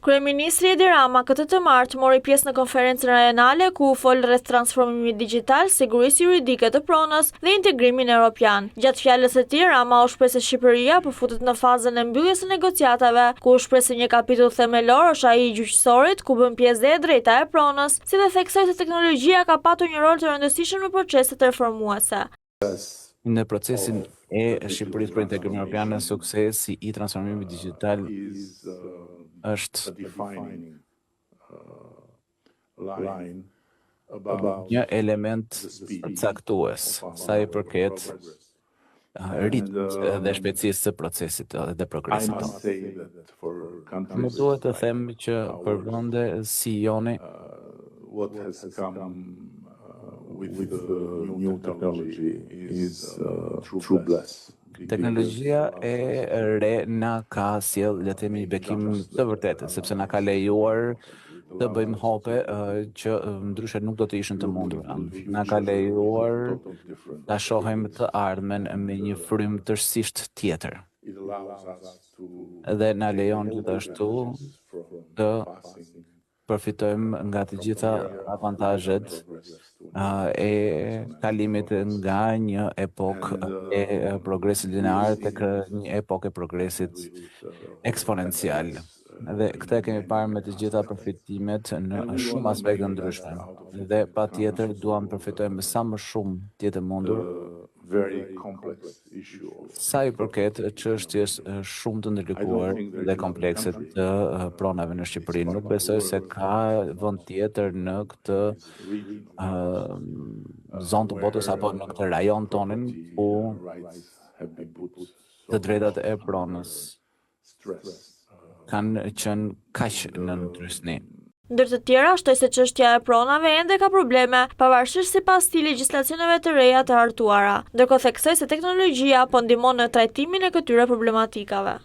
Kryeministri Edi Rama këtë të martë mori pjesë në konferencën rajonale ku u fol rreth transformimit digjital, sigurisë juridike të pronës dhe integrimin evropian. Gjatë fjalës së tij, Rama u shpreh se Shqipëria përfutet në fazën e mbylljes së negociatave, ku u shpreh se një kapitull themelor është ai i gjyqësorit, ku bën pjesë dhe e drejta e pronës, si dhe theksoi se teknologjia ka patur një rol të rëndësishëm në proceset reformuese. Në procesin e Shqipërisë për integrimin evropian, suksesi i transformimit digjital është një element caktues sa i përket ritmit dhe shpejtësisë së procesit dhe progresit. Më duhet të them që për vende si joni with new technology is true bless. Teknologjia e re na ka sjell, le të themi, një bekim të vërtetë, sepse na ka lejuar të bëjmë hope që ndryshe nuk do të ishin të mundura. Na ka lejuar ta shohim të ardhmen me një frym tërësisht tjetër. Dhe na lejon gjithashtu të përfitojmë nga të gjitha avantazhet e kalimit nga një epokë e progresit linear tek një epokë e progresit eksponencial. Dhe këtë kemi parë me të gjitha përfitimet në shumë aspekte ndryshme. Dhe patjetër duam përfitojmë sa më shumë tjetë mundur sa i përket çështjes shumë të ndërlikuar dhe komplekse të pronave në Shqipëri. Nuk besoj se ka vend tjetër në këtë zonë të botës apo në këtë rajon tonin ku të drejtat e pronës kanë qenë kaq në ndrysni. Ndër të tjera, shtoi se çështja e pronave ende ka probleme, pavarësisht sipas këtij legjislacioneve të reja të hartuara. Ndërkohë theksoi se teknologjia po ndihmon në trajtimin e këtyre problematikave.